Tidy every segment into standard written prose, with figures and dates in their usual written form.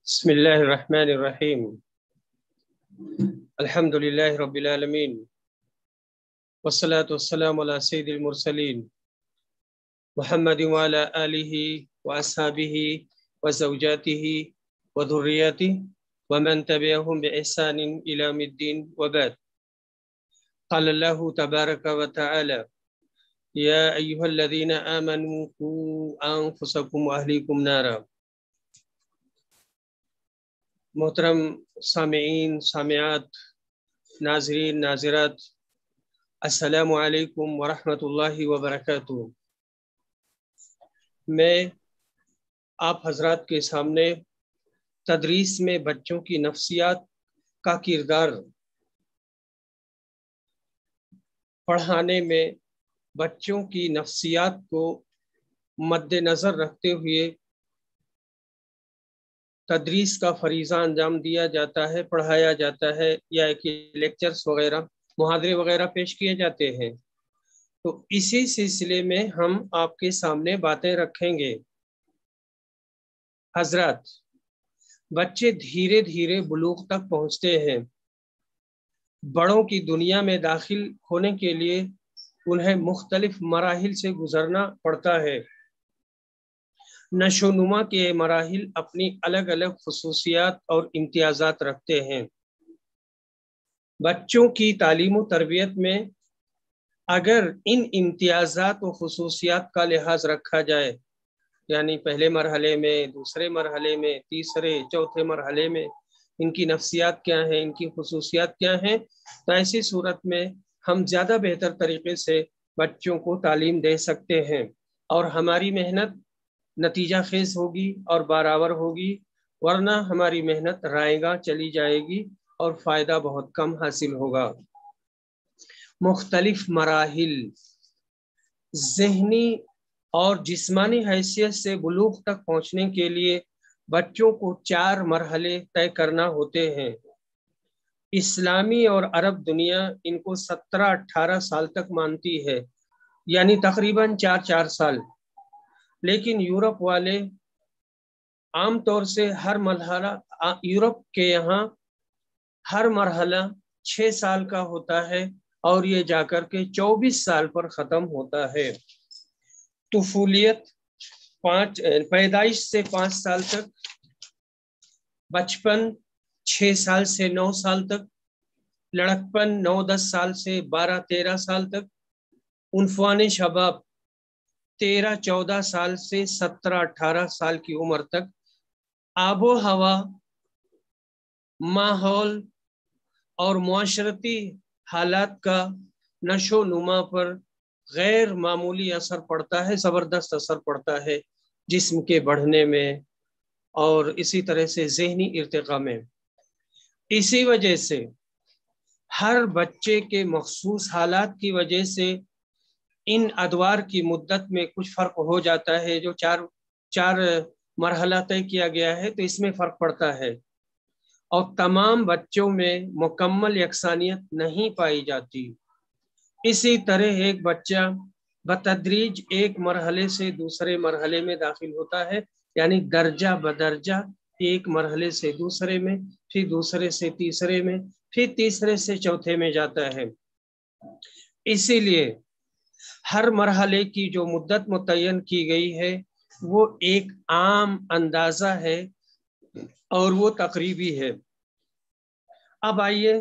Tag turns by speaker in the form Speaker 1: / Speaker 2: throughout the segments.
Speaker 1: بسم الله الرحمن الرحيم. الحمد لله رب العالمين والصلاة والسلام على سيد المرسلين محمد وعلى آله وأصحابه وزوجاته وذرياته ومن تبعهم بإحسان إلى يوم الدين وبعد. قال الله تبارك وتعالى: يا أيها الذين آمنوا قوا أنفسكم وأهليكم نارا. محترم سامعین سامعات، ناظرین ناظرات، السلام علیکم ورحمۃ اللہ وبرکاتہ۔ میں آپ حضرات کے سامنے تدریس میں بچوں کی نفسیات کا کردار، پڑھانے میں بچوں کی نفسیات کو مد نظر رکھتے ہوئے تدریس کا فریضہ انجام دیا جاتا ہے، پڑھایا جاتا ہے، یا کہ لیکچرز وغیرہ محاضرے وغیرہ پیش کیے جاتے ہیں۔ تو اسی سلسلے میں ہم آپ کے سامنے باتیں رکھیں گے۔ حضرات، بچے دھیرے دھیرے بلوغ تک پہنچتے ہیں۔ بڑوں کی دنیا میں داخل ہونے کے لیے انہیں مختلف مراحل سے گزرنا پڑتا ہے۔ نشو و نما کے مراحل اپنی الگ الگ خصوصیات اور امتیازات رکھتے ہیں۔ بچوں کی تعلیم و تربیت میں اگر ان امتیازات و خصوصیات کا لحاظ رکھا جائے، یعنی پہلے مرحلے میں، دوسرے مرحلے میں، تیسرے چوتھے مرحلے میں ان کی نفسیات کیا ہیں، ان کی خصوصیات کیا ہیں، تو ایسی صورت میں ہم زیادہ بہتر طریقے سے بچوں کو تعلیم دے سکتے ہیں، اور ہماری محنت نتیجہ خیز ہوگی اور برابر ہوگی، ورنہ ہماری محنت رائے گاہ چلی جائے گی اور فائدہ بہت کم حاصل ہوگا۔ مختلف مراحل، ذہنی اور جسمانی حیثیت سے بلوغ تک پہنچنے کے لیے بچوں کو 4 مرحلے طے کرنا ہوتے ہیں۔ اسلامی اور عرب دنیا ان کو 17-18 سال تک مانتی ہے، یعنی تقریباً 4 سال۔ لیکن یورپ والے عام طور سے یورپ کے یہاں ہر مرحلہ 6 سال کا ہوتا ہے، اور یہ جا کر کے 24 سال پر ختم ہوتا ہے۔ طفولیت پیدائش سے 5 سال تک، بچپن 6 سال سے 9 سال تک، لڑکپن 9-10 سال سے 12-13 سال تک، عنفوان شباب 13-14 سال سے 17-18 سال کی عمر تک۔ آب و ہوا، ماحول اور معاشرتی حالات کا نشو و نما پر غیر معمولی اثر پڑتا ہے، زبردست اثر پڑتا ہے جسم کے بڑھنے میں اور اسی طرح سے ذہنی ارتقاء میں۔ اسی وجہ سے ہر بچے کے مخصوص حالات کی وجہ سے ان ادوار کی مدت میں کچھ فرق ہو جاتا ہے۔ جو چار مرحلہ طے کیا گیا ہے تو اس میں فرق پڑتا ہے، اور تمام بچوں میں مکمل یکسانیت نہیں پائی جاتی۔ اسی طرح ایک بچہ بتدریج ایک مرحلے سے دوسرے مرحلے میں داخل ہوتا ہے، یعنی درجہ بدرجہ ایک مرحلے سے دوسرے میں، پھر دوسرے سے تیسرے میں، پھر تیسرے سے چوتھے میں جاتا ہے۔ اسی لیے ہر مرحلے کی جو مدت متعین کی گئی ہے وہ ایک عام اندازہ ہے اور وہ تقریبی ہے۔ اب آئیے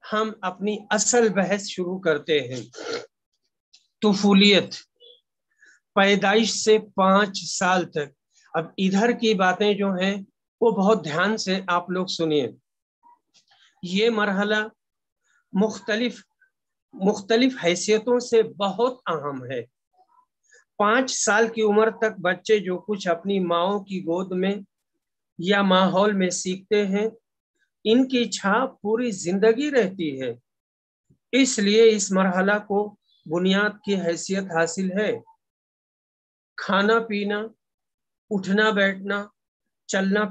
Speaker 1: ہم اپنی اصل بحث شروع کرتے ہیں۔ طفولیت، پیدائش سے 5 سال تک۔ اب ادھر کی باتیں جو ہیں وہ بہت دھیان سے آپ لوگ سنیے۔ یہ مرحلہ مختلف حیثیتوں سے بہت اہم ہے۔ 5 سال کی عمر تک بچے جو کچھ اپنی ماؤں کی گود میں یا ماحول میں سیکھتے ہیں، ان کی چھاپ پوری زندگی رہتی ہے۔ اس لیے اس مرحلہ کو بنیاد کی حیثیت حاصل ہے۔ کھانا پینا، اٹھنا بیٹھنا، چلنا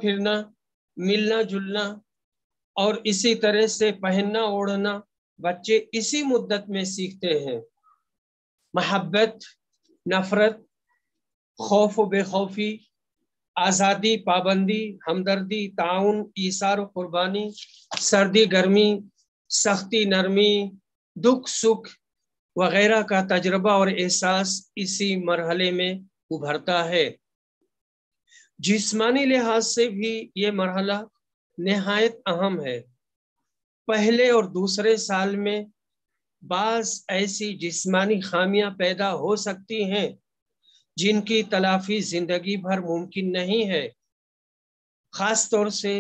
Speaker 1: پھرنا، ملنا جلنا، اور اسی طرح سے پہننا اوڑھنا بچے اسی مدت میں سیکھتے ہیں۔ محبت، نفرت، खौफ व बेखौफी, आज़ादी, पाबंदी, हमदर्दी, ताउन, ईसार कुर्बानी, सर्दी गर्मी, सख्ती नरमी, दुख सुख वगैरह का तजर्बा और एहसास इसी मरहले में उभरता है। जिस्मानी लिहाज से भी ये मरहला निहायत अहम है। पहले और दूसरे साल में बाज़ ऐसी जिस्मानी खामियां पैदा हो सकती हैं जिनकी तलाफी जिंदगी भर मुमकिन नहीं है। खास तौर से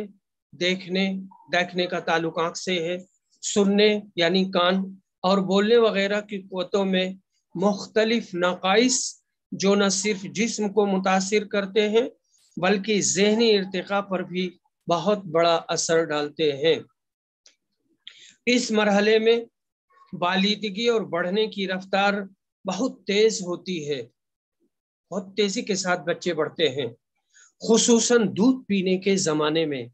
Speaker 1: देखने का ताल्लुक आँख से है, सुनने यानी कान और बोलने वगैरह की क़ुव्वतों में मुख्तलिफ नक़ाइस जो न सिर्फ जिस्म को मुतासिर करते हैं बल्कि ज़हनी इर्तिक़ा पर भी बहुत बड़ा असर डालते हैं। इस मरहले में बालिदगी और बढ़ने की रफ्तार बहुत तेज होती है, बहुत तेजी के साथ बच्चे बढ़ते हैं। खुसूसन दूध पीने के जमाने में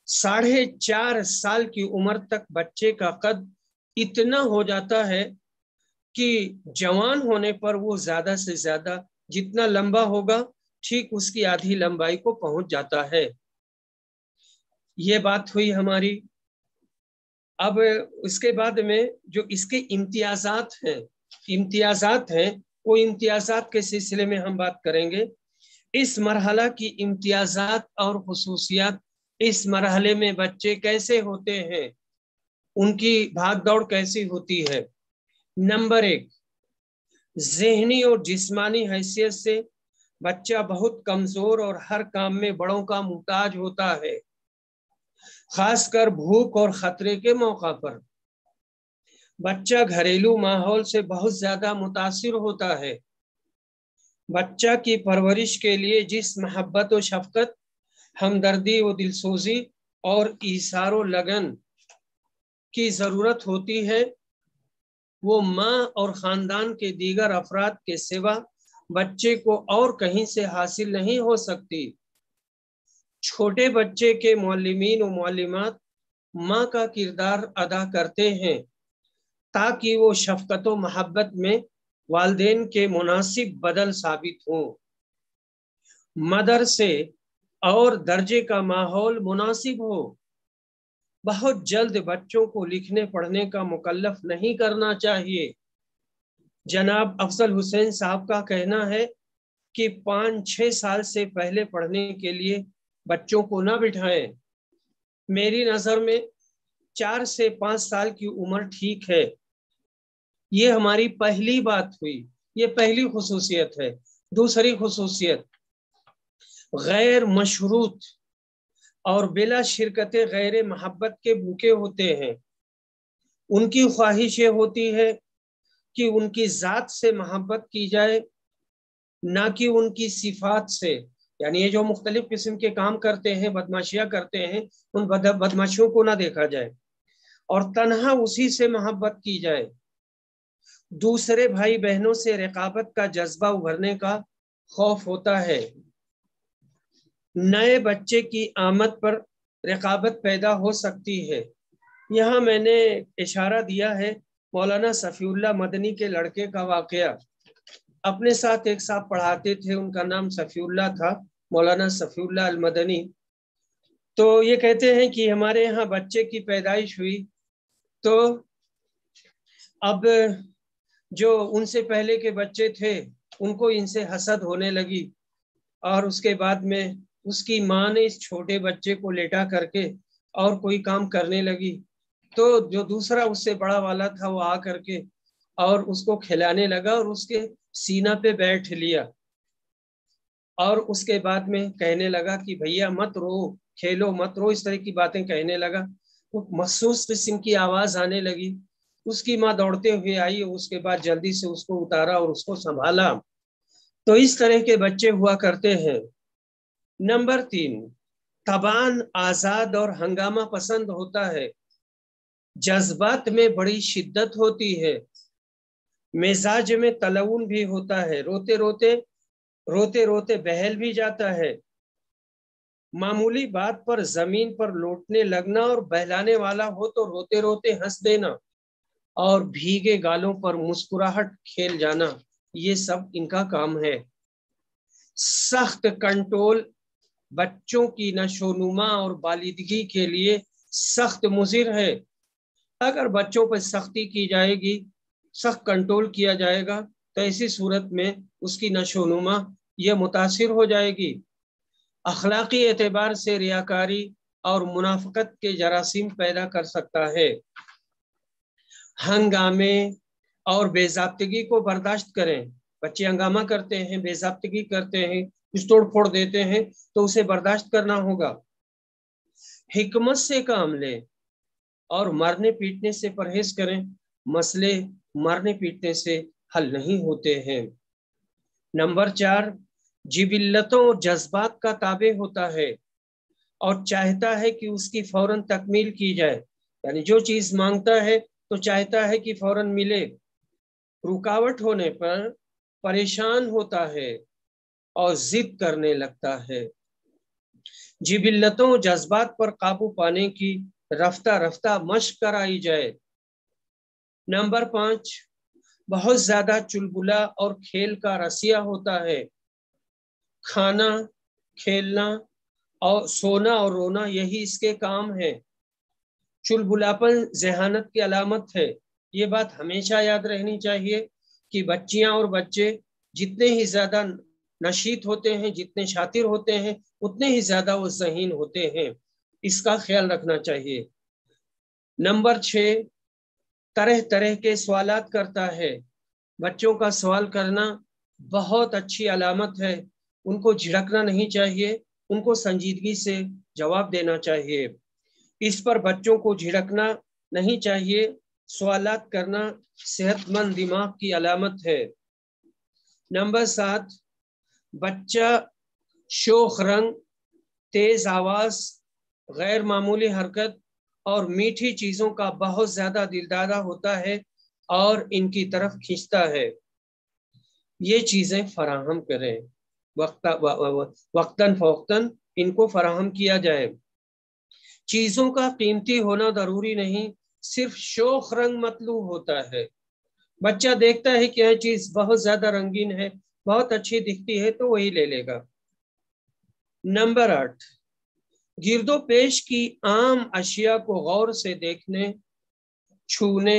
Speaker 1: 4.5 साल की उम्र तक बच्चे का कद इतना हो जाता है कि जवान होने पर वो ज्यादा से ज्यादा जितना लंबा होगा ठीक उसकी आधी लंबाई को पहुंच जाता है। ये बात हुई हमारी। अब उसके बाद में जो इसके इम्तियाजात हैं वो इम्तियाजात के सिलसिले में हम बात करेंगे। इस मरहला की इम्तियाजात और खुसूसियात, इस मरहले में बच्चे कैसे होते हैं, उनकी भाग दौड़ कैसी होती है। नंबर 1, ज़हनी और जिस्मानी हैसियत से बच्चा बहुत कमजोर और हर काम में बड़ों का मुहताज होता है, खासकर भूख और खतरे के मौका पर। बच्चा घरेलू माहौल से बहुत ज्यादा मुतासिर होता है। बच्चा की परवरिश के लिए जिस मोहब्बत और शफकत, हमदर्दी व दिलसोजी और ईसारो लगन की जरूरत होती है वो माँ और खानदान के दीगर अफराद के सिवा बच्चे को और कहीं से हासिल नहीं हो सकती। छोटे बच्चे के मुअल्लिमीन व मुअल्लिमात माँ का किरदार अदा करते हैं ताकि वो शफकत व मोहब्बत में वालिदैन के मुनासिब बदल साबित हो। मदरसे और दर्जे का माहौल मुनासिब हो। बहुत जल्द बच्चों को लिखने पढ़ने का मुकल्लफ नहीं करना चाहिए। जनाब अफजल हुसैन साहब का कहना है कि 5-6 साल से पहले पढ़ने के लिए बच्चों को ना बिठाएं। मेरी नज़र में 4 से 5 साल की उम्र ठीक है। ये हमारी पहली बात हुई, ये पहली खुसूसियत है। दूसरी खुसूसियत, गैर मशरूत और बिला शिरकत गैर मोहब्बत के भूखे होते हैं। उनकी ख्वाहिश ये होती है कि उनकी ज़ात से मोहब्बत की जाए, ना कि उनकी सिफात से। यानी ये जो मुख्तलिफ किस्म के काम करते हैं, बदमाशियाँ करते हैं, उन बदमाशियों को ना देखा जाए और तन्हा उसी से मोहब्बत की जाए। दूसरे भाई बहनों से रकाबत का जज्बा उभरने का खौफ होता है। नए बच्चे की आमद पर रकाबत पैदा हो सकती है। यहाँ मैंने इशारा दिया है मौलाना सफ़ीउल्लाह मदनी के लड़के का वाक़या। अपने साथ एक साहब पढ़ाते थे, उनका नाम सफ़ीउल्लाह था, मौलाना सफ़ीउल्लाह अल मदनी। तो ये कहते हैं कि हमारे यहाँ बच्चे की पैदाइश हुई तो अब जो उनसे पहले के बच्चे थे उनको इनसे हसद होने लगी और उसके बाद में उसकी माँ ने इस छोटे बच्चे को लेटा करके और कोई काम करने लगी। तो जो दूसरा उससे बड़ा वाला था वो आ करके और उसको खिलाने लगा और उसके सीना पे बैठ लिया और उसके बाद में कहने लगा कि भैया मत रो, खेलो मत रो, इस तरह की बातें कहने लगा। वो महसूस किस्म की आवाज़ आने लगी। उसकी माँ दौड़ते हुए आई, उसके बाद जल्दी से उसको उतारा और उसको संभाला। तो इस तरह के बच्चे हुआ करते हैं। नंबर 3, तबान आज़ाद और हंगामा पसंद होता है। जज्बात में बड़ी शिद्दत होती है, मिजाज में तलउन भी होता है, रोते रोते बहल भी जाता है। मामूली बात पर जमीन पर लौटने लगना और बहलाने वाला हो तो रोते रोते हंस देना और भीगे गालों पर मुस्कुराहट खेल जाना, ये सब इनका काम है। सख्त कंट्रोल बच्चों की नशोनुमा और बालिदगी के लिए सख्त मुज़िर है। अगर बच्चों पर सख्ती की जाएगी, सख्त कंट्रोल किया जाएगा, तो ऐसी सूरत में उसकी नशोनुमा ये मुतासिर हो जाएगी। अखलाकी एतबार से रियाकारी और मुनाफकत के जरासीम पैदा कर सकता है। हंगामे और बेज़ाब्तगी को बर्दाश्त करें। बच्चे हंगामा करते हैं, बेज़ाब्तगी करते हैं, कुछ तोड़ फोड़ देते हैं, तो उसे बर्दाश्त करना होगा। हिकमत से काम लें और मारने पीटने से परहेज करें। मसले मारने पीटने से हल नहीं होते हैं। नंबर 4, जिबिल्लतों और जज्बात का ताबे होता है और चाहता है कि उसकी फौरन तकमील की जाए। यानी जो चीज मांगता है तो चाहता है कि फौरन मिले। रुकावट होने पर परेशान होता है और जिद करने लगता है। जिबिल्लतों जज्बात पर काबू पाने की रफ्ता रफ्ता मशक कराई जाए। नंबर 5, बहुत ज्यादा चुलबुला और खेल का रसिया होता है। खाना, खेलना और सोना और रोना यही इसके काम है। चुलबुलापन ज़हानत की अलामत है। ये बात हमेशा याद रहनी चाहिए कि बच्चियां और बच्चे जितने ही ज्यादा नशीत होते हैं, जितने शातिर होते हैं, उतने ही ज्यादा वो ज़हीन होते हैं। इसका ख्याल रखना चाहिए। नंबर 6, तरह तरह के सवालात करता है। बच्चों का सवाल करना बहुत अच्छी अलामत है। उनको झिड़कना नहीं चाहिए, उनको संजीदगी से जवाब देना चाहिए। इस पर बच्चों को झिड़कना नहीं चाहिए। सवालात करना सेहतमंद दिमाग की अलामत है। नंबर 7, बच्चा शोख रंग, तेज आवाज, गैर मामूली हरकत और मीठी चीजों का बहुत ज्यादा दिलदादा होता है और इनकी तरफ खींचता है। ये चीजें फराहम करें, वक्तन फौक्तन इनको फराहम किया जाए। चीजों का कीमती होना जरूरी नहीं, सिर्फ शोख रंग मतलूब होता है। बच्चा देखता है कि यह चीज बहुत ज्यादा रंगीन है, बहुत अच्छी दिखती है, तो वही ले लेगा। नंबर 8, गिरदो पेश की आम अशिया को गौर से देखने, छूने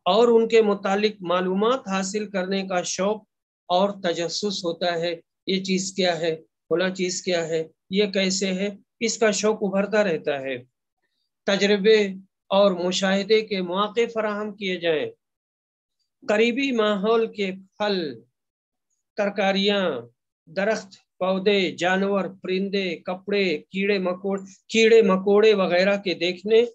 Speaker 1: और उनके मुतालिक मालूमात हासिल करने का शौक और तजस्सुस होता है। ये चीज क्या है, फला चीज क्या है, ये कैसे है, इसका शौक उभरता रहता है। तजर्बे और मुशाहिदे के मौके फराहम किए जाएं। करीबी माहौल के फल, तरकारियां, दरख्त, पौधे, जानवर, परिंदे, कपड़े, कीड़े मकोड़े वगैरह के देखने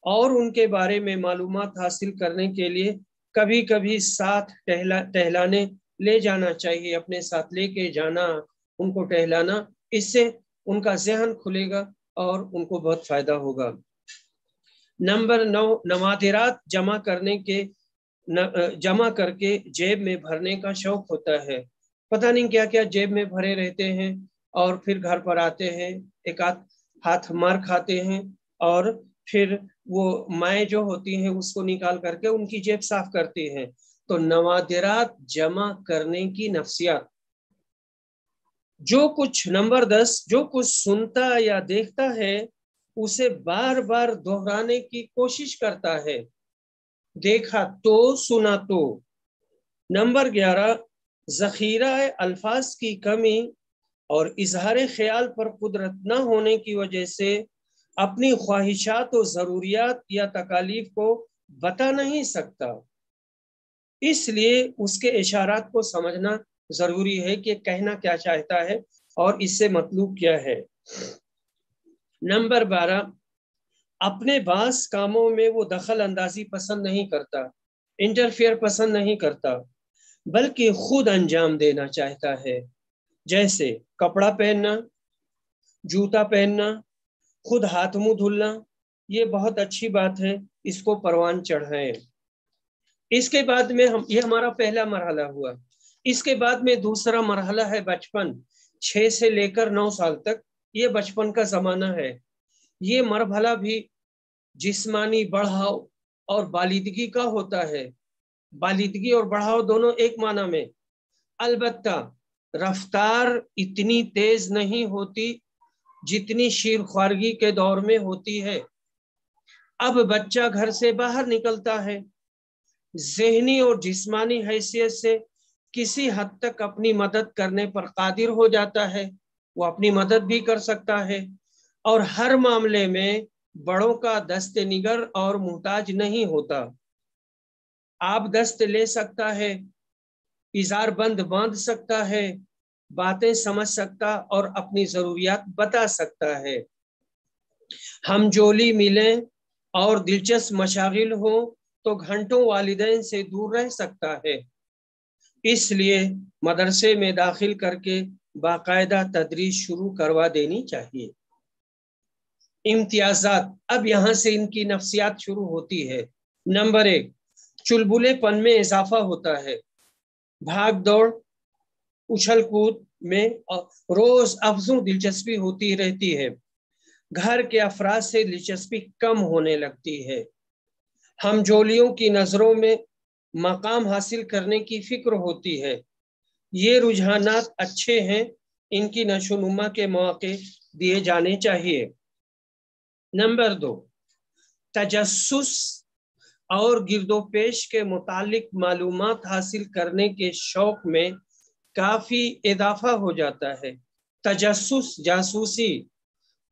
Speaker 1: और उनके बारे में मालूमात हासिल करने के लिए कभी कभी साथ टहलाने ले जाना चाहिए। अपने साथ लेके जाना, उनको टहलाना, इससे उनका ज़हन खुलेगा और उनको बहुत फायदा होगा। नंबर 9, नवादिरात जमा करके जेब में भरने का शौक होता है। पता नहीं क्या क्या जेब में भरे रहते हैं और फिर घर पर आते हैं, एक हाथ मार खाते हैं और फिर वो माएँ जो होती हैं उसको निकाल करके उनकी जेब साफ करती हैं। तो नवादिरात जमा करने की नफ्सियात। नंबर 10, जो कुछ सुनता या देखता है उसे बार बार दोहराने की कोशिश करता है। देखा तो, सुना तो। नंबर 11, ज़ख़ीरा अल्फाज की कमी और इजहार ख्याल पर कुदरत न होने की वजह से अपनी ख्वाहिशात और ज़रूरियात या तकालीफ को बता नहीं सकता, इसलिए उसके इशारात को समझना जरूरी है कि कहना क्या चाहता है और इससे मतलब क्या है। नंबर 12, अपने बास कामों में वो दखल अंदाजी पसंद नहीं करता, इंटरफेयर पसंद नहीं करता, बल्कि खुद अंजाम देना चाहता है। जैसे कपड़ा पहनना, जूता पहनना, खुद हाथ मुंह धुलना, ये बहुत अच्छी बात है, इसको परवान चढ़ाएं। इसके बाद में ये हमारा पहला मरहला हुआ। इसके बाद में दूसरा मरहला है बचपन, 6 से लेकर 9 साल तक, ये बचपन का जमाना है। ये मरहला भी जिस्मानी बढ़ाव और बालिदगी का होता है। बालिदगी और बढ़ाव दोनों एक माना में। अलबत्ता رفتار اتنی تیز نہیں ہوتی جتنی شیر خوارگی کے دور میں ہوتی ہے۔ اب بچہ گھر سے باہر نکلتا ہے، ذہنی اور جسمانی حیثیت سے کسی حد تک اپنی مدد کرنے پر قادر ہو جاتا ہے، وہ اپنی مدد بھی کر سکتا ہے، اور ہر معاملے میں بڑوں کا دست نگر اور محتاج نہیں ہوتا۔ آپ دست لے سکتا ہے، اظہار بند باندھ سکتا ہے، باتیں سمجھ سکتا اور اپنی ضروریات بتا سکتا ہے۔ ہم جولی ملیں اور دلچسپ مشاغل ہوں تو گھنٹوں والدین سے دور رہ سکتا ہے۔ اس لیے مدرسے میں داخل کر کے باقاعدہ تدریس شروع کروا دینی چاہیے۔ امتیازات، اب یہاں سے ان کی نفسیات شروع ہوتی ہے۔ نمبر 1، چلبلے پن میں اضافہ ہوتا ہے، بھاگ دوڑ اچھل کود میں روز افزوں دلچسپی ہوتی رہتی ہے، گھر کے افراد سے دلچسپی کم ہونے لگتی ہے، ہم جولیوں کی نظروں میں مقام حاصل کرنے کی فکر ہوتی ہے۔ یہ رجحانات اچھے ہیں، ان کی نشو و نما کے مواقع دیے جانے چاہیے۔ نمبر 2، تجسس اور گرد و پیش کے متعلق معلومات حاصل کرنے کے شوق میں کافی اضافہ ہو جاتا ہے۔ تجسس، جاسوسی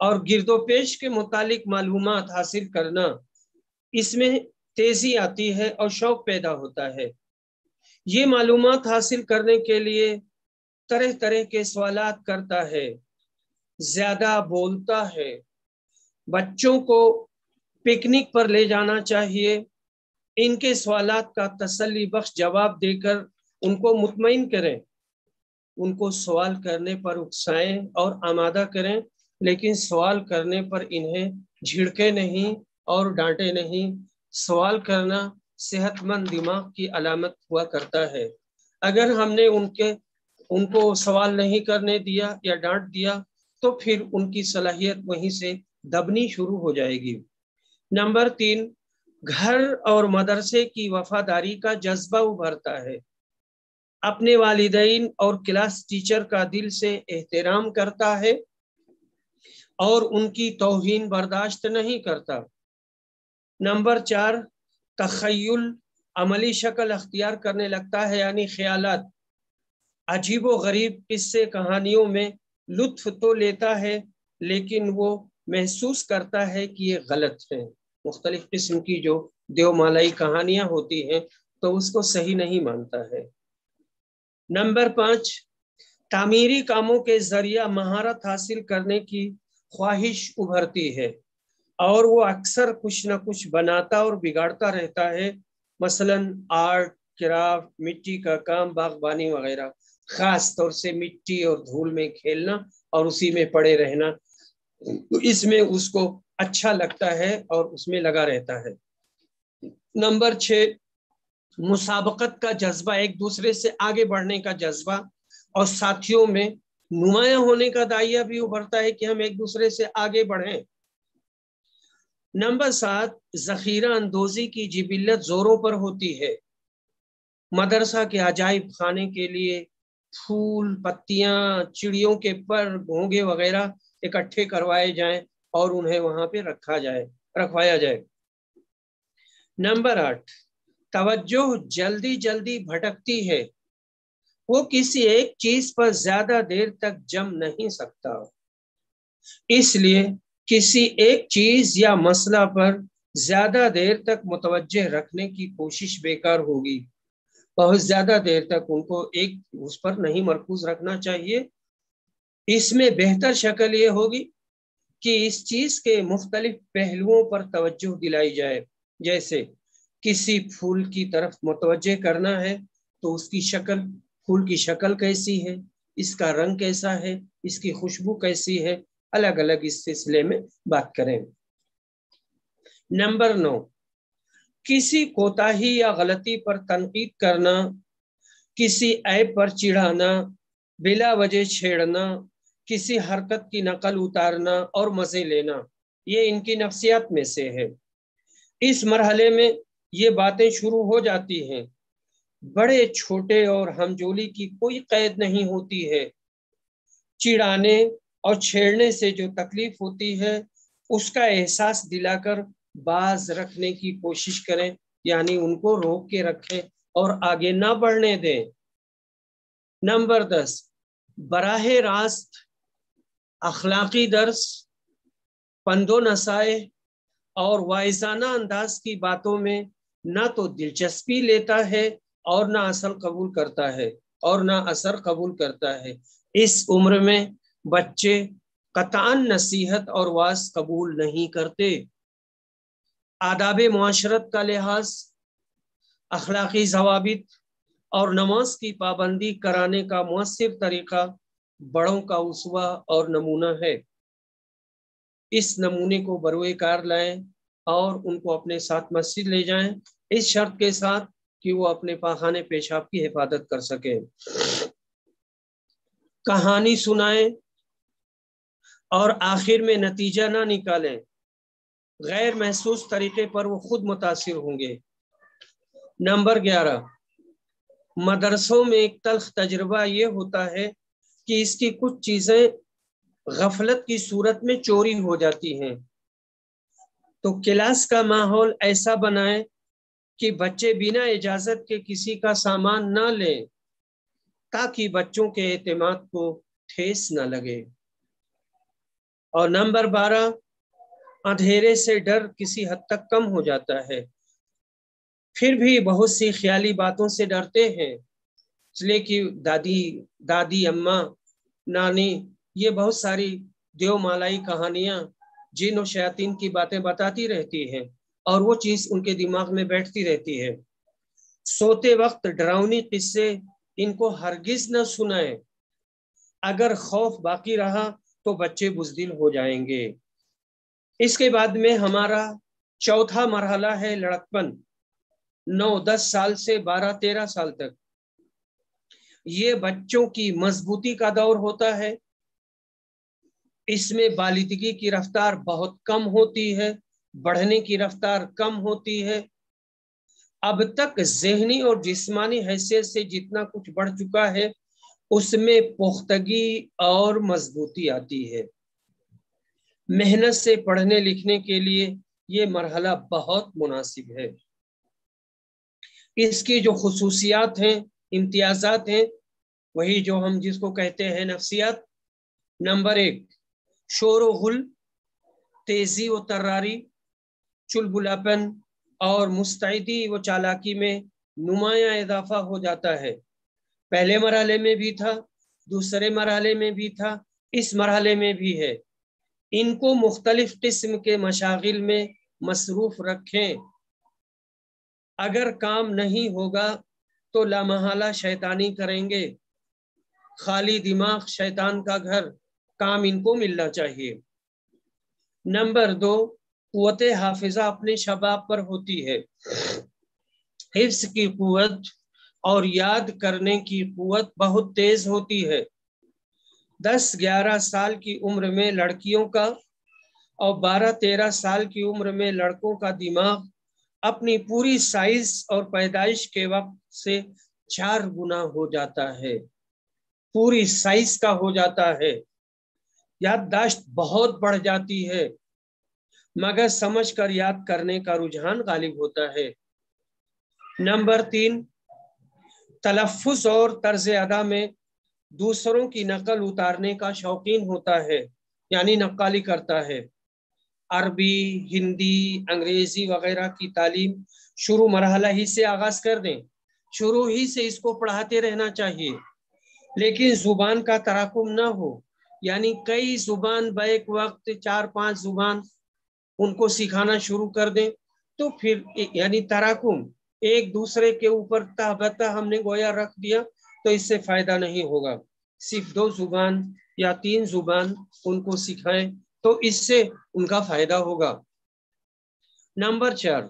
Speaker 1: اور گرد و پیش کے متعلق معلومات حاصل کرنا، اس میں تیزی آتی ہے اور شوق پیدا ہوتا ہے۔ یہ معلومات حاصل کرنے کے لیے طرح طرح کے سوالات کرتا ہے، زیادہ بولتا ہے۔ بچوں کو پکنک پر لے جانا چاہیے، ان کے سوالات کا تسلی بخش جواب دے کر ان کو مطمئن کریں، ان کو سوال کرنے پر اکسائیں اور آمادہ کریں، لیکن سوال کرنے پر انہیں جھڑکے نہیں اور ڈانٹے نہیں۔ سوال کرنا صحت مند دماغ کی علامت ہوا کرتا ہے۔ اگر ہم نے ان کو سوال نہیں کرنے دیا یا ڈانٹ دیا تو پھر ان کی صلاحیت وہیں سے دبنی شروع ہو جائے گی۔ نمبر 3، گھر اور مدرسے کی وفاداری کا جذبہ ابھرتا ہے، اپنے والدین اور کلاس ٹیچر کا دل سے احترام کرتا ہے اور ان کی توہین برداشت نہیں کرتا۔ نمبر 4، تخیل عملی شکل اختیار کرنے لگتا ہے، یعنی خیالات، عجیب و غریب قصے کہانیوں میں لطف تو لیتا ہے لیکن وہ محسوس کرتا ہے کہ یہ غلط ہے۔ مختلف قسم کی جو دیو مالائی کہانیاں ہوتی ہیں تو اس کو صحیح نہیں مانتا ہے۔ نمبر 5، تعمیری کاموں کے ذریعہ مہارت حاصل کرنے کی خواہش ابھرتی ہے اور وہ اکثر کچھ نہ کچھ بناتا اور بگاڑتا رہتا ہے، مثلا آرٹ، کرافٹ، مٹی کا کام، باغبانی وغیرہ، خاص طور سے مٹی اور دھول میں کھیلنا اور اسی میں پڑے رہنا، اس میں اس کو اچھا لگتا ہے اور اس میں لگا رہتا ہے۔ نمبر 6، مسابقت کا جذبہ، ایک دوسرے سے آگے بڑھنے کا جذبہ اور ساتھیوں میں نمایاں ہونے کا دائیہ بھی ابھرتا ہے کہ ہم ایک دوسرے سے آگے بڑھیں۔ نمبر 7، ذخیرہ اندوزی کی جبلت زوروں پر ہوتی ہے، مدرسہ کے عجائب خانے کے لیے پھول، پتیاں، چڑیوں کے پر، گھونگے وغیرہ اکٹھے کروائے جائیں اور انہیں وہاں پہ رکھوایا جائے۔ نمبر 8، توجہ جلدی جلدی بھٹکتی ہے، وہ کسی ایک چیز پر زیادہ دیر تک جم نہیں سکتا، اس لیے کسی ایک چیز یا مسئلہ پر زیادہ دیر تک متوجہ رکھنے کی کوشش بیکار ہوگی۔ بہت زیادہ دیر تک ان کو ایک اس پر نہیں مرکوز رکھنا چاہیے۔ اس میں بہتر شکل یہ ہوگی کہ اس چیز کے مختلف پہلوؤں پر توجہ دلائی جائے، جیسے کسی پھول کی طرف متوجہ کرنا ہے تو اس کی شکل، پھول کی شکل کیسی ہے، اس کا رنگ کیسا ہے، اس کی خوشبو کیسی ہے، الگ الگ اس سلسلے میں بات کریں۔ نمبر 9، کسی کوتاہی یا غلطی پر تنقید کرنا، کسی عیب پر چڑھانا، بلا وجہ چھیڑنا، کسی حرکت کی نقل اتارنا اور مزے لینا، یہ ان کی نفسیات میں سے ہے۔ اس مرحلے میں یہ باتیں شروع ہو جاتی ہیں، बड़े छोटे और हमजोली की कोई कैद नहीं होती है। चिढ़ाने और छेड़ने से जो तकलीफ होती है उसका एहसास दिलाकर बाज रखने की कोशिश करें, यानी उनको रोक के रखें और आगे ना बढ़ने दें। नंबर 10, बराह रास्त अखलाकी दर्स, पंदो नसाए और वाइजाना अंदाज की बातों में ना तो दिलचस्पी लेता है और ना असर कबूल करता है। इस उम्र में बच्चे कतान नसीहत और वाज कबूल नहीं करते। आदाब मुआशरत का लिहाज, अखलाकी ज़वाबित और नमाज की पाबंदी कराने का मुअस्सिर तरीका बड़ों का उसवा और नमूना है। इस नमूने को बरोए कार लाएं और उनको अपने साथ मस्जिद ले जाएं, इस शर्त के साथ कि वो अपने पाखाने पेशाब की हिफाजत कर सकें। कहानी सुनाएं और आखिर में नतीजा ना निकालें। गैर महसूस तरीके पर वो खुद मुतासिर होंगे। नंबर 11, मदरसों में एक तल्ख तजुर्बा ये होता है कि इसकी कुछ चीजें गफलत की सूरत में चोरी हो जाती हैं। तो क्लास का माहौल ऐसा बनाएं कि बच्चे बिना इजाजत के किसी का सामान ना लें, ताकि बच्चों के एतमाद को ठेस न लगे। और नंबर 12, अंधेरे से डर किसी हद तक कम हो जाता है। फिर भी बहुत सी ख्याली बातों से डरते हैं, इसलिए कि दादी अम्मा नानी ये बहुत सारी देवमालाई कहानियां जिन और शयातीन की बातें बताती रहती हैं और वो चीज उनके दिमाग में बैठती रहती है। सोते वक्त डरावनी किस्से इनको हरगिज न सुनाएं। अगर खौफ बाकी रहा तो बच्चे बुज़दिल हो जाएंगे। इसके बाद में हमारा चौथा मरहला है लड़कपन, 9-10 साल से 12-13 साल तक। ये बच्चों की मजबूती का दौर होता है। इसमें बालिदगी की रफ्तार बहुत कम होती है, बढ़ने की रफ्तार कम होती है। अब तक ज़हनी और जिस्मानी हैसियत से जितना कुछ बढ़ चुका है उसमें पुख्तगी और मजबूती आती है। मेहनत से पढ़ने लिखने के लिए ये मरहला बहुत मुनासिब है। इसकी जो खुसूसियात हैं, इम्तियाजात हैं, वही जो हम जिसको कहते हैं नफ्सियात। नंबर 1, शोर व गुल, तेजी व तर्रारी, चुलबुलापन और मुस्तैदी व चालाकी में नुमाया इजाफा हो जाता है। पहले मरहले में भी था, दूसरे मरहले में भी था, इस मरहले में भी है। इनको मुख्तलिफ किस्म के मशागिल में मसरूफ रखें। अगर काम नहीं होगा तो लामहला शैतानी करेंगे। खाली दिमाग शैतान का घर, काम इनको मिलना चाहिए। नंबर 2, कुव्वते हाफिजा अपने शबाब पर होती है। हिफ्स की कुव्वत और याद करने की कुव्वत बहुत तेज होती है। 10-11 साल की उम्र में लड़कियों का और 12-13 साल की उम्र में लड़कों का दिमाग अपनी पूरी साइज और पैदाइश के वक्त से 4 गुना हो जाता है, पूरी साइज का हो जाता है। याददाश्त बहुत बढ़ जाती है, मगर समझकर याद करने का रुझान गालिब होता है। नंबर 3, तलफ्फुज़ और तर्ज अदा में दूसरों की नकल उतारने का शौकीन होता है, यानी नक्काली करता है। अरबी, हिंदी, अंग्रेजी वगैरह की तालीम शुरू मरहला ही से आगाज कर दें। शुरू ही से इसको पढ़ाते रहना चाहिए, लेकिन जुबान का तराकुम ना हो, यानी कई जुबान बैक वक्त 4-5 जुबान उनको सिखाना शुरू कर दें तो फिर यानी तराकुम एक दूसरे के ऊपर तहबता हमने गोया रख दिया तो इससे फायदा नहीं होगा। सिर्फ 2 जुबान या 3 जुबान उनको सिखाएं तो इससे उनका फायदा होगा। नंबर 4,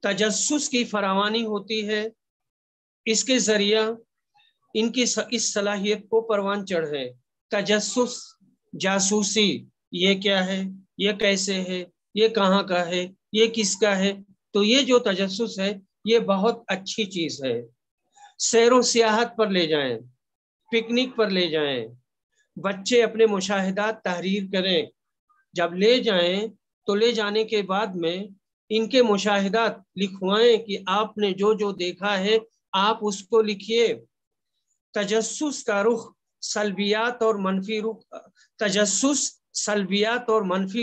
Speaker 1: तजस्सुस की फरावानी होती है। इसके जरिया इनकी इस सलाहियत को परवान चढ़े। तजस्सुस, जासूसी, ये क्या है, ये कैसे है, ये कहाँ का है, ये किसका है। तो ये जो तजस्सुस है یہ بہت اچھی چیز ہے. سیر و سیاحت پر لے جائیں، پکنک پر لے جائیں، بچے اپنے مشاہدات تحریر کریں. جب لے جائیں تو لے جانے کے بعد میں ان کے مشاہدات لکھوائیں کہ آپ نے جو جو دیکھا ہے آپ اس کو لکھیے. تجسس کا رخ سلبیات اور منفی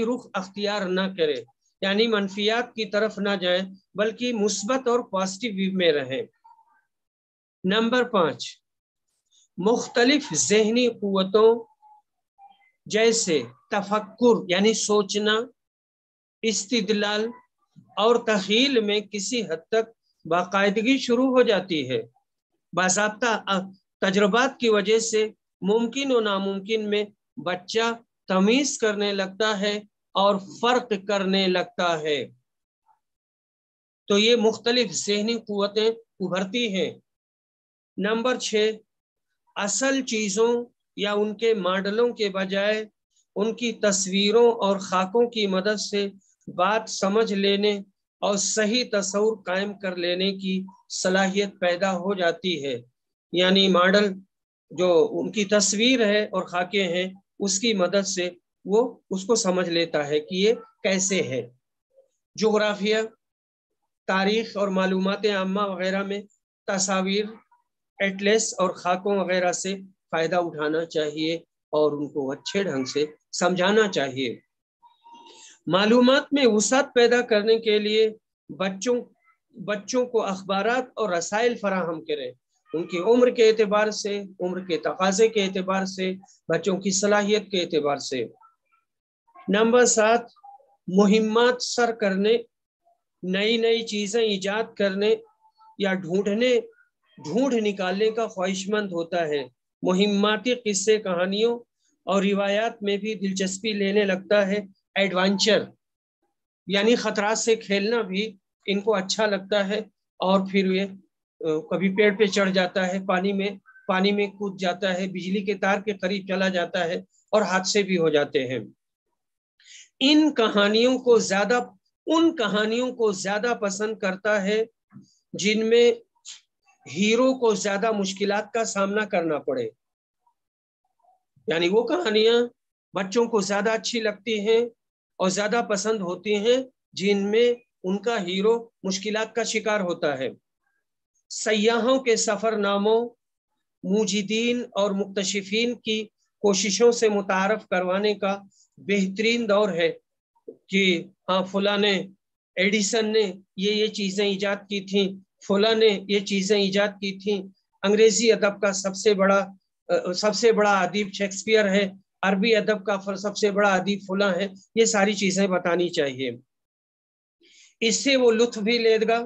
Speaker 1: رخ اختیار نہ کرے، یعنی منفیات کی طرف نہ جائیں بلکہ مثبت اور پازیٹیو میں رہیں. نمبر 5، مختلف ذہنی قوتوں جیسے تفکر یعنی سوچنا، استدلال اور تخیل میں کسی حد تک باقاعدگی شروع ہو جاتی ہے. باضابطہ تجربات کی وجہ سے ممکن و ناممکن میں بچہ تمیز کرنے لگتا ہے اور فرق کرنے لگتا ہے. تو یہ مختلف ذہنی قوتیں ابھرتی ہیں. نمبر 6، اصل چیزوں یا ان کے ماڈلوں کے بجائے ان کی تصویروں اور خاکوں کی مدد سے بات سمجھ لینے اور صحیح تصور قائم کر لینے کی صلاحیت پیدا ہو جاتی ہے. یعنی ماڈل جو ان کی تصویر ہے اور خاکے ہیں اس کی مدد سے وہ اس کو سمجھ لیتا ہے کہ یہ کیسے ہے. جغرافیہ، تاریخ اور معلومات عامہ وغیرہ میں تصاویر، ایٹلس اور خاکوں وغیرہ سے فائدہ اٹھانا چاہیے اور ان کو اچھے ڈھنگ سے سمجھانا چاہیے. معلومات میں وسعت پیدا کرنے کے لیے بچوں کو اخبارات اور رسائل فراہم کریں، ان کی عمر کے اعتبار سے، عمر کے تقاضے کے اعتبار سے، بچوں کی صلاحیت کے اعتبار سے. نمبر 7، مہمات سر کرنے، نئی چیزیں ایجاد کرنے یا ڈھونڈ نکالنے کا خواہش مند ہوتا ہے. مہماتی قصے، کہانیوں اور روایات میں بھی دلچسپی لینے لگتا ہے. ایڈونچر یعنی خطرات سے کھیلنا بھی ان کو اچھا لگتا ہے اور پھر یہ کبھی پیڑ پہ چڑھ جاتا ہے، پانی میں کود جاتا ہے، بجلی کے تار کے قریب چلا جاتا ہے اور حادثے بھی ہو جاتے ہیں. ان کہانیوں کو زیادہ پسند کرتا ہے جن میں ہیرو کو زیادہ مشکلات کا سامنا کرنا پڑے. یعنی وہ کہانیاں بچوں کو زیادہ اچھی لگتی ہیں اور زیادہ پسند ہوتی ہیں جن میں ان کا ہیرو مشکلات کا شکار ہوتا ہے. سیاحوں کے سفر ناموں موجدین اور مکتشفین کی کوششوں سے متعارف کروانے کا بہترین دور ہے کہ ہاں فلاں نے، ایڈیسن نے یہ چیزیں ایجاد کی تھیں، فلاں نے یہ چیزیں ایجاد کی تھیں. انگریزی ادب کا سب سے بڑا ادیب شیکسپیئر ہے، عربی ادب کا سب سے بڑا ادیب فلاں ہے. یہ ساری چیزیں بتانی چاہیے. اس سے وہ لطف بھی لے گا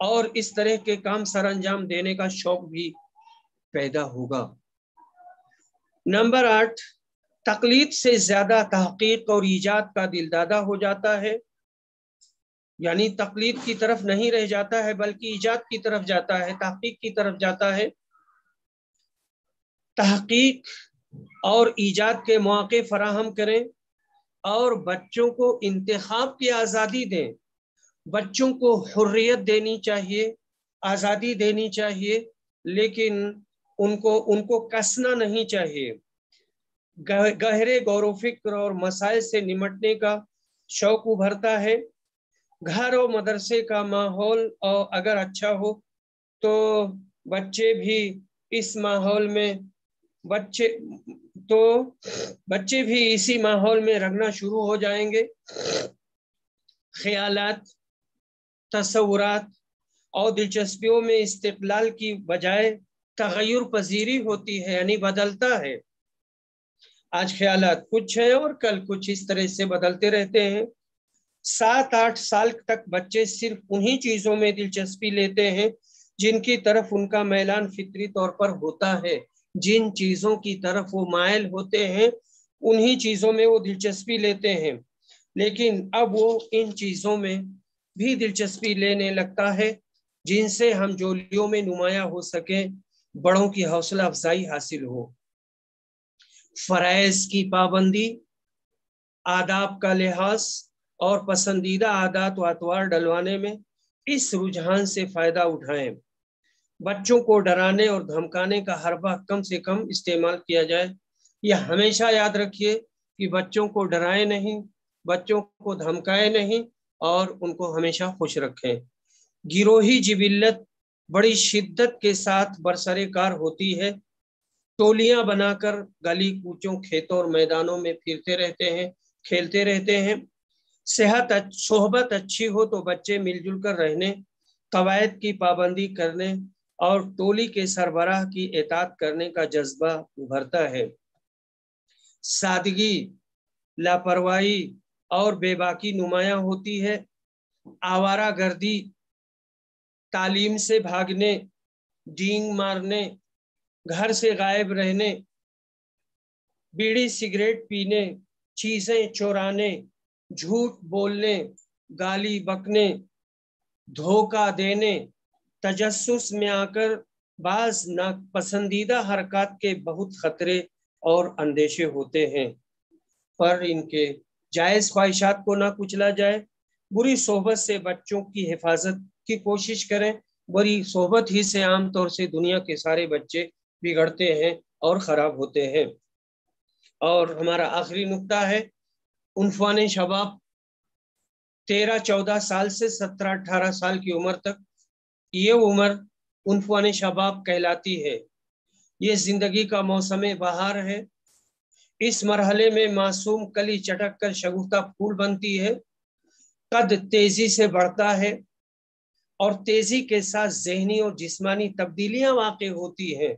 Speaker 1: اور اس طرح کے کام سر انجام دینے کا شوق بھی پیدا ہوگا. نمبر 8، تقلید سے زیادہ تحقیق اور ایجاد کا دلدادہ ہو جاتا ہے. یعنی تقلید کی طرف نہیں رہ جاتا ہے بلکہ ایجاد کی طرف جاتا ہے، تحقیق کی طرف جاتا ہے. تحقیق اور ایجاد کے مواقع فراہم کریں اور بچوں کو انتخاب کی آزادی دیں. بچوں کو حریت دینی چاہیے، آزادی دینی چاہیے، لیکن ان کو کسنا نہیں چاہیے. گہرے غور و فکر اور مسائل سے نمٹنے کا شوق ابھرتا ہے. گھر و مدرسے کا ماحول اگر اچھا ہو تو بچے بھی اسی ماحول میں رگنا شروع ہو جائیں گے. خیالات، تصورات اور دلچسپیوں میں استقلال کی بجائے تغیر پذیری ہوتی ہے، یعنی بدلتا ہے. آج خیالات کچھ ہیں اور کل کچھ، اس طرح سے بدلتے رہتے ہیں. 7-8 سال تک بچے صرف انہی چیزوں میں دلچسپی لیتے ہیں جن کی طرف ان کا میلان فطری طور پر ہوتا ہے. جن چیزوں کی طرف وہ مائل ہوتے ہیں انہی چیزوں میں وہ دلچسپی لیتے ہیں. لیکن اب وہ ان چیزوں میں بھی دلچسپی لینے لگتا ہے جن سے ہم جولیوں میں نمایاں ہو سکیں، بڑوں کی حوصلہ افزائی حاصل ہو. فرائض کی پابندی، آداب کا لحاظ اور پسندیدہ عادات و اطوار ڈلوانے میں इस रुझान से फायदा उठाएं। बच्चों को डराने और धमकाने का हर वक्त कम से कम इस्तेमाल किया जाए। यह हमेशा याद रखिए कि बच्चों को डराएं नहीं, बच्चों को धमकाएं नहीं और उनको हमेशा खुश रखें। गिरोही जिबिल्लत बड़ी शिद्दत के साथ बरसरेकार होती है। टोलियां बनाकर गली कूचों, खेतों और मैदानों में फिरते रहते हैं, खेलते रहते हैं। सोहबत अच्छी हो तो बच्चे मिलजुल कर रहने, कवायद की पाबंदी करने और टोली के सरबराह की इताअत करने का जज्बा उभरता है। सादगी, लापरवाही और बेबाकी नुमायां होती है। आवारागर्दी, तालीम से भागने, डींग मारने, घर से गायब रहने, बीड़ी सिगरेट पीने, चीजें चुराने, झूठ बोलने, गाली बकने, धोखा देने, तजस्सुस में आकर बाज नापसंदीदा हरकत के बहुत खतरे और अंदेशे होते हैं, पर इनके जायज ख्वाहिशात को ना कुचला जाए। बुरी सोहबत से बच्चों की हिफाजत की कोशिश करें। बुरी सोहबत ही से आमतौर से दुनिया के सारे बच्चे बिगड़ते हैं और खराब होते हैं। और हमारा आखिरी नुक्ता है उन्फान शबाब। 13-14 साल से 17-18 साल की उम्र तक ये उम्र उन्फान शबाब कहलाती है। ये जिंदगी का मौसम बहार है। इस मरहले में मासूम कली चटक कर शगुफ्ता फूल बनती है। कद तेजी से बढ़ता है और तेजी के साथ ज़हनी और जिस्मानी तब्दीलियां वाक़ई होती हैं।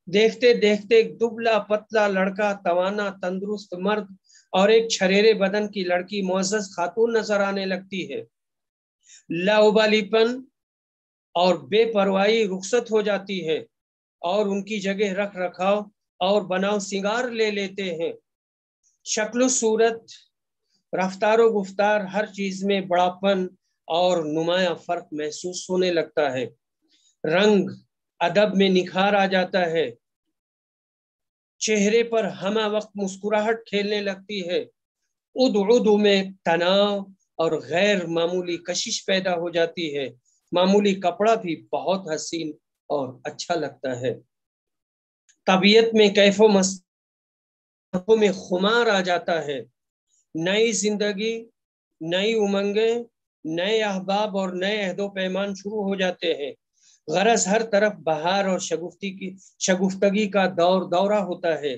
Speaker 1: देखते देखते एक दुबला पतला लड़का, तवाना तंदुरुस्त मर्द और एक छरेरे बदन की लड़की मुअज़्ज़ज़ खातून नजर आने लगती है। लाउबालीपन और बेपरवाही रुखसत हो जाती है और उनकी जगह रख रखाव और बनाव सिंगार ले लेते हैं। शक्ल सूरत, रफ्तार गुफ्तार, हर चीज में बड़ापन और नुमाया फर्क महसूस होने लगता है। रंग अदब में निखार आ जाता है। चेहरे पर हमा वक्त मुस्कुराहट खेलने लगती है। उदु में तनाव और गैर मामूली कशिश पैदा हो जाती है। मामूली कपड़ा भी बहुत हसीन और अच्छा लगता है। तबीयत में कैफो मस्ती में खुमार आ जाता है। नई जिंदगी, नई उमंगें, नए अहबाब और नए अहदो पैमान शुरू हो जाते हैं। गरज हर तरफ बहार और शगुफ्तगी का दौरा होता है।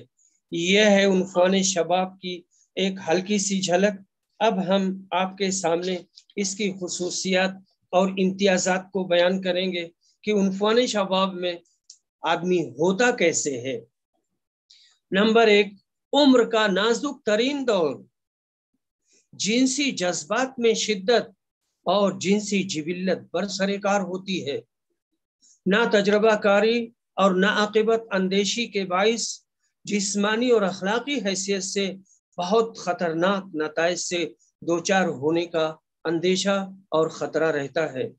Speaker 1: यह है उन्फान शबाब की एक हल्की सी झलक। अब हम आपके सामने इसकी खुसूसियात और इम्तियाजात को बयान करेंगे कि उन्फान शबाब में आदमी होता कैसे है। नंबर 1, उम्र का नाजुक तरीन दौर। जिनसी जज्बात में शिद्दत और जिनसी जिबिल्लत बरसरेकार होती है। ना तजर्बाकारी और ना आकिबत अंदेशी के बाइस जिस्मानी और अखलाकी हैसियत से बहुत खतरनाक नताइज से दो चार होने का अंदेशा और खतरा रहता है।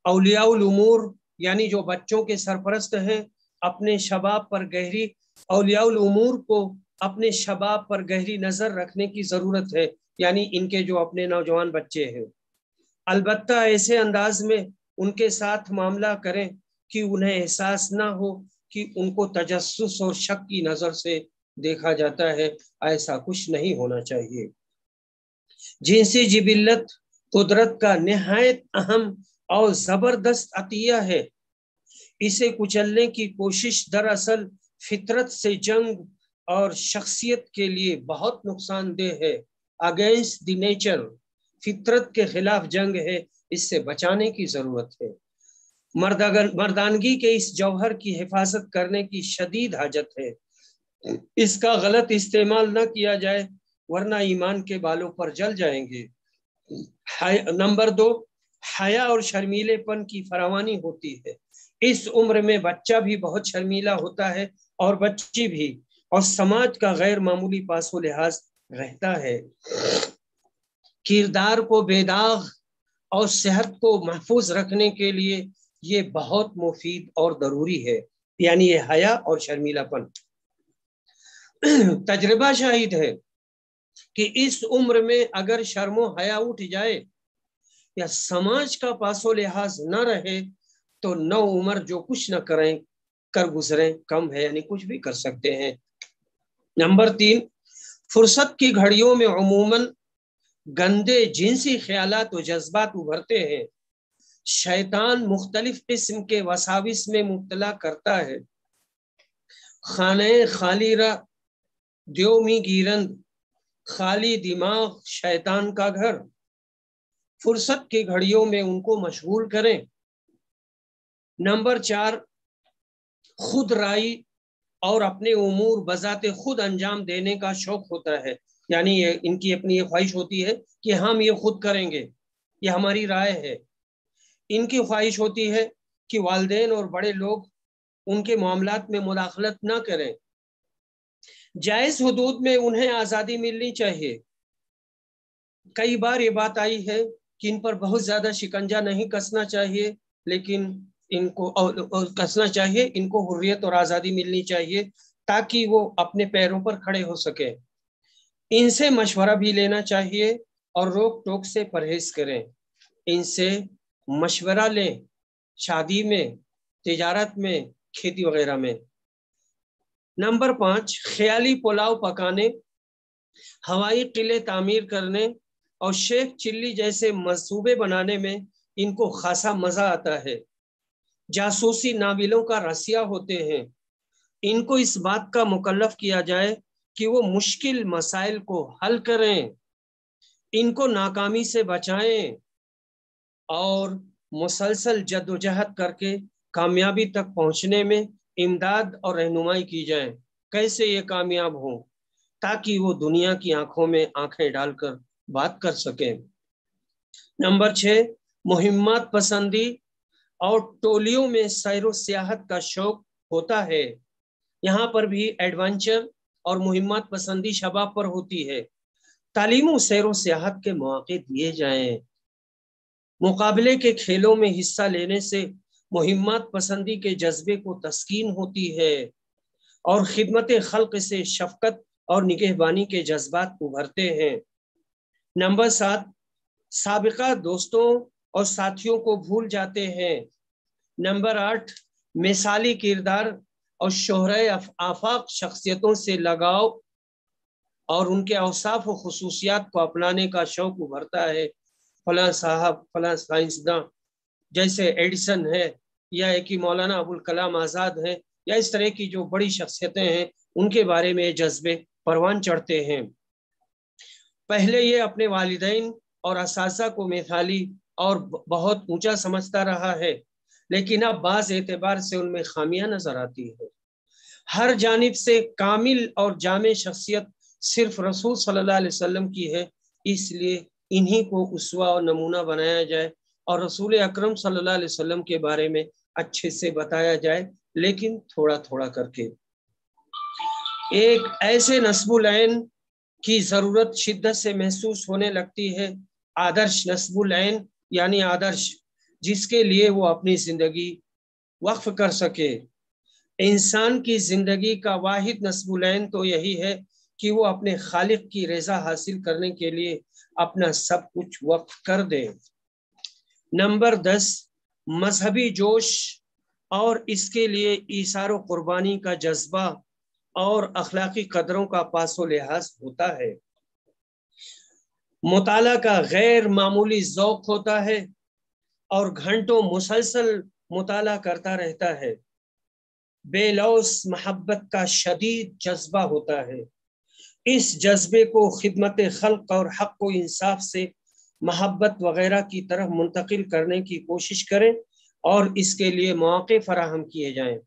Speaker 1: औलियाउल उमूर यानी जो बच्चों के सरपरस्त हैं, अपने शबाब पर गहरी औलियाउल उमूर को अपने शबाब पर गहरी नजर रखने की जरूरत है, यानी इनके जो अपने नौजवान बच्चे हैं। अलबत्ता ऐसे अंदाज में उनके साथ मामला करें कि उन्हें एहसास ना हो कि उनको तजस्सुस और शक की नजर से देखा जाता है। ऐसा कुछ नहीं होना चाहिए। जिनसी जिबिल्लत कुदरत का निहायत अहम और जबरदस्त अतिया है। इसे कुचलने की कोशिश दरअसल फितरत से जंग और शख्सियत के लिए बहुत नुकसानदेह है। अगेंस्ट द नेचर, फितरत के खिलाफ जंग है, इससे बचाने की जरूरत है। मर्दानगी के इस जौहर की हिफाजत करने की शदीद हाजत है। इसका गलत इस्तेमाल न किया जाए वरना ईमान के बालों पर जल जाएंगे। नंबर 2, हया और शर्मीलेपन की फरावानी होती है। इस उम्र में बच्चा भी बहुत शर्मीला होता है और बच्ची भी, और समाज का गैर मामूली पासो लिहाज रहता है। किरदार को बेदाग और सेहत को महफूज रखने के लिए ये बहुत मुफीद और जरूरी है, यानी ये हया और शर्मीलापन। तजर्बा शाहिद है कि इस उम्र में अगर शर्मो हया उठ जाए یا समाज का पासो लिहाज न रहे तो नौ उम्र जो कुछ न करें कर गुजरें कम है, यानी कुछ भी कर सकते हैं। नंबर 3, फुर्सत की घड़ियों में अमूमन गंदे जिनसी ख्यालात और जज्बात उभरते हैं। शैतान मुख्तलिफ किस्म के वसाविस में मुब्तला करता है। खाने खाली रा द्योमी गिरंद, खाली दिमाग शैतान का घर। फुर्सत की घड़ियों में उनको मशगूल करें। नंबर 4, खुद राई और अपने उमूर बजाते खुद अंजाम देने का शौक होता है, यानी इनकी अपनी ये ख्वाहिश होती है कि हम ये खुद करेंगे, ये हमारी राय है। इनकी ख्वाहिश होती है कि वालिदैन और बड़े लोग उनके मामलात में मुदाखलत ना करें। जायज हुदूद में उन्हें आज़ादी मिलनी चाहिए। कई बार ये बात आई है कि इन पर बहुत ज़्यादा शिकंजा नहीं कसना चाहिए, लेकिन इनको कसना चाहिए, इनको हुर्रियत और आज़ादी मिलनी चाहिए ताकि वो अपने पैरों पर खड़े हो सके। इनसे मशवरा भी लेना चाहिए और रोक टोक से परहेज करें। इनसे मशवरा लें शादी में, तिजारत में, खेती वगैरह में। नंबर 5, ख्याली पुलाव पकाने, हवाई किले तामीर करने और शेख चिल्ली जैसे मंसूबे बनाने में इनको खासा मजा आता है। जासूसी नाविलों का रसिया होते हैं। इनको इस बात का मुकल्लफ किया जाए कि वो मुश्किल मसाइल को हल करें, इनको नाकामी से बचाएं और मुसलसल जद्दोजहद करके कामयाबी तक पहुंचने में इमदाद और रहनुमाई की जाए। कैसे ये कामयाब हों, ताकि वो दुनिया की आंखों में आंखें डालकर बात कर सकें। नंबर 6, मुहिम्मत पसंदी और टोलियों में सैर सियाहत का शौक होता है। यहाँ पर भी एडवेंचर और मुहिम्मत पसंदी शबाब पर होती है। तालीम और सैर सियाहत के मौके दिए जाएं। मुकाबले के खेलों में हिस्सा लेने से मुहिम्मत पसंदी के जज्बे को तस्कीन होती है और खिदमत खल्क से शफकत और निगहबानी के जज्बात उभरते हैं। नंबर 7, साबिका दोस्तों और साथियों को भूल जाते हैं। नंबर 8, मिसाली किरदार और शोहरे आफाक शख्सियतों से लगाव और उनके औसाफ और खुसूसियात को अपनाने का शौक उभरता है। फलां साहब, फलां साइंसदान जैसे एडिसन है, या एक ही मौलाना अबुल कलाम आज़ाद है, या इस तरह की जो बड़ी शख्सियतें हैं, उनके बारे में जज्बे परवान चढ़ते हैं। पहले ये अपने वालिदैन और असासा को मिसाली और बहुत ऊंचा समझता रहा है, लेकिन अब बाज़ एतबार से उनमें खामियां नजर आती है। हर जानिब से कामिल और जामे शख्सियत सिर्फ रसूल सल्लल्लाहु अलैहि वसल्लम की है, इसलिए इन्हीं को उसवा और नमूना बनाया जाए और रसूल अकरम सल्लल्लाहु अलैहि वसल्लम के बारे में अच्छे से बताया जाए, लेकिन थोड़ा थोड़ा करके। एक ऐसे नस्बुल ऐन की जरूरत शिद्दत से महसूस होने लगती है, आदर्श नस्बुल ऐन यानी आदर्श जिसके लिए वो अपनी जिंदगी वक्फ कर सके। इंसान की जिंदगी का वाहिद नस्बुल ऐन तो यही है कि वो अपने खालिक की रज़ा हासिल करने के लिए अपना सब कुछ वक्फ कर दे। नंबर 10, मजहबी जोश और इसके लिए ईसार कुर्बानी का जज्बा और अखलाकी कदरों का पासो लिहाज होता है। मुताला का गैर मामूली ज़ौक होता है और घंटों मुसलसल मुताला करता रहता है। बेलौस मोहब्बत का शदीद जज्बा होता है। इस जज्बे को खिदमत खल्क और हक व इंसाफ से मोहब्बत वगैरह की तरफ मुंतकिल करने की कोशिश करें और इसके लिए मौके फराहम किए जाएं।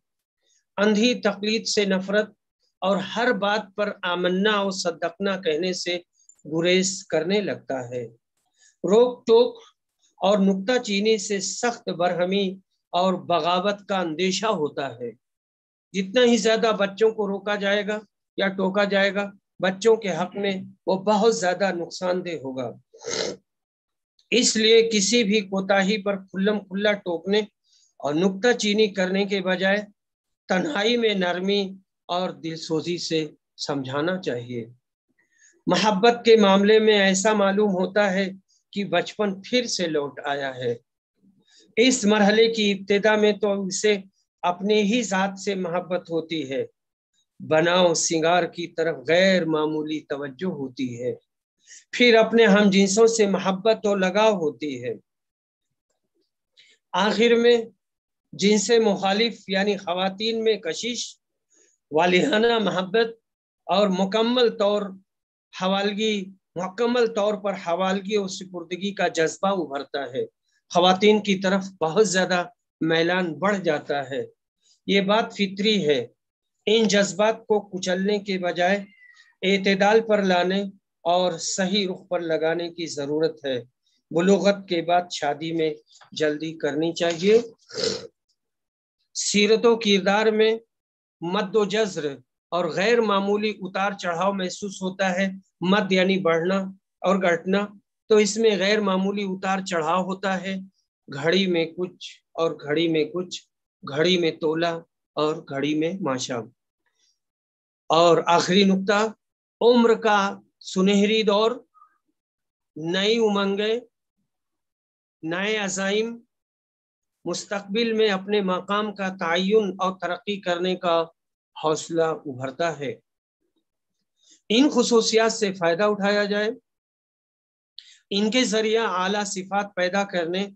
Speaker 1: अंधी तकलीद से नफरत और हर बात पर आमन्ना और सद्दकना कहने से गुरेज करने लगता है। रोक टोक और नुक्ता चीनी से सख्त बरहमी और बगावत का अंदेशा होता है। जितना ही ज्यादा बच्चों को रोका जाएगा या टोका जाएगा, बच्चों के हक में वो बहुत ज्यादा नुकसानदेह होगा। इसलिए किसी भी कोताही पर खुल्लम खुल्ला टोकने और नुक्ता चीनी करने के बजाय तन्हाई में नरमी और दिलसोजी से समझाना चाहिए। मोहब्बत के मामले में ऐसा मालूम होता है कि बचपन फिर से लौट आया है। इस मरहले की इब्तिदा में तो उसे अपने ही जात से मोहब्बत होती है, बनाओ सिंगार की तरफ गैर मामूली तवज्जो होती है, फिर अपने हम जिन्सों से मोहब्बत और लगाव होती है, आखिर में जिनसे मुखालिफ यानी खवातीन में कशिश, वालिहाना मोहब्बत और मुकम्मल तौर पर हवालगी और सुपुर्दगी का जज्बा उभरता है। खवातीन की तरफ बहुत ज्यादा मैलान बढ़ जाता है। ये बात फितरी है। इन जज्बात को कुचलने के बजाय एतदाल पर लाने और सही रुख पर लगाने की जरूरत है। बुलूगत के बाद शादी में जल्दी करनी चाहिए। सीरत व किरदार में मद्द व जज्र और गैर मामूली उतार चढ़ाव महसूस होता है। मद यानी बढ़ना और घटना, तो इसमें गैर मामूली उतार चढ़ाव होता है। घड़ी में कुछ और घड़ी में कुछ, घड़ी में तोला और घड़ी में माशा। और आखिरी नुक्ता, उम्र का सुनहरी दौर, नई उमंगें, नए अज़ाइम, मुस्तकबिल में अपने मकाम का तयन और तरक्की करने का हौसला उभरता है। इन खुसूसियात से फायदा उठाया जाए, इनके जरिए आला सिफात पैदा करने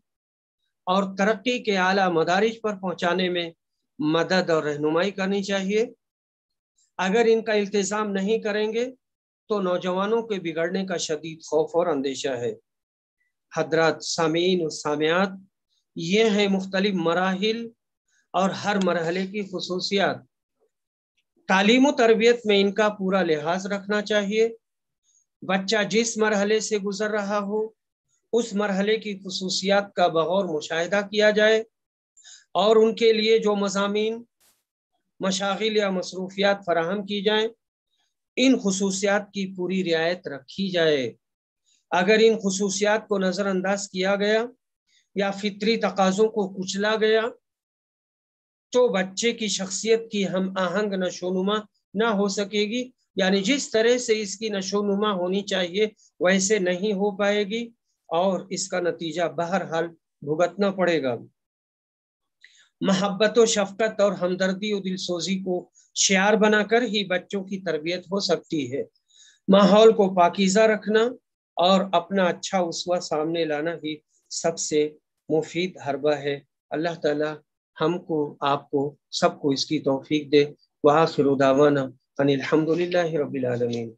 Speaker 1: और तरक्की के आला मदारिज पर पहुंचाने में मदद और रहनुमाई करनी चाहिए। अगर इनका इल्तिजाम नहीं करेंगे तो नौजवानों के बिगड़ने का शदीद खौफ और अंदेशा है। हजरात सामीन और सामियात, ये हैं मुख्तलिफ मराहिल और हर मरहले की खुसूसियात। तालीम व तरबियत में इनका पूरा लिहाज रखना चाहिए। बच्चा जिस मरहले से गुजर रहा हो उस मरहले की खुसूसियात का बगौर मुशाहिदा किया जाए और उनके लिए जो मज़ामीन, मशागिल या मसरूफियात फराहम की जाएं, इन खुसूसियात की पूरी रियायत रखी जाए। अगर इन खुसूसियात को नज़रअंदाज किया गया या फितरी तकाज़ों को कुचला गया तो बच्चे की शख्सियत की हम आहंग नशोनुमा ना हो सकेगी, यानी जिस तरह से इसकी नशोनुमा होनी चाहिए वैसे नहीं हो पाएगी और इसका नतीजा बहरहाल भुगतना पड़ेगा। मोहब्बत व शफकत और हमदर्दी और दिलसोजी को शियार बनाकर ही बच्चों की तरबियत हो सकती है। माहौल को पाकीज़ा रखना और अपना अच्छा उसवा सामने लाना ही सबसे मुफीद हरबा है। अल्लाह ताला हमको, आपको, सबको इसकी तौफीक दे। व आखिरु दावाना अनिल हम्दुलिल्लाहि रब्बिल आलमीन।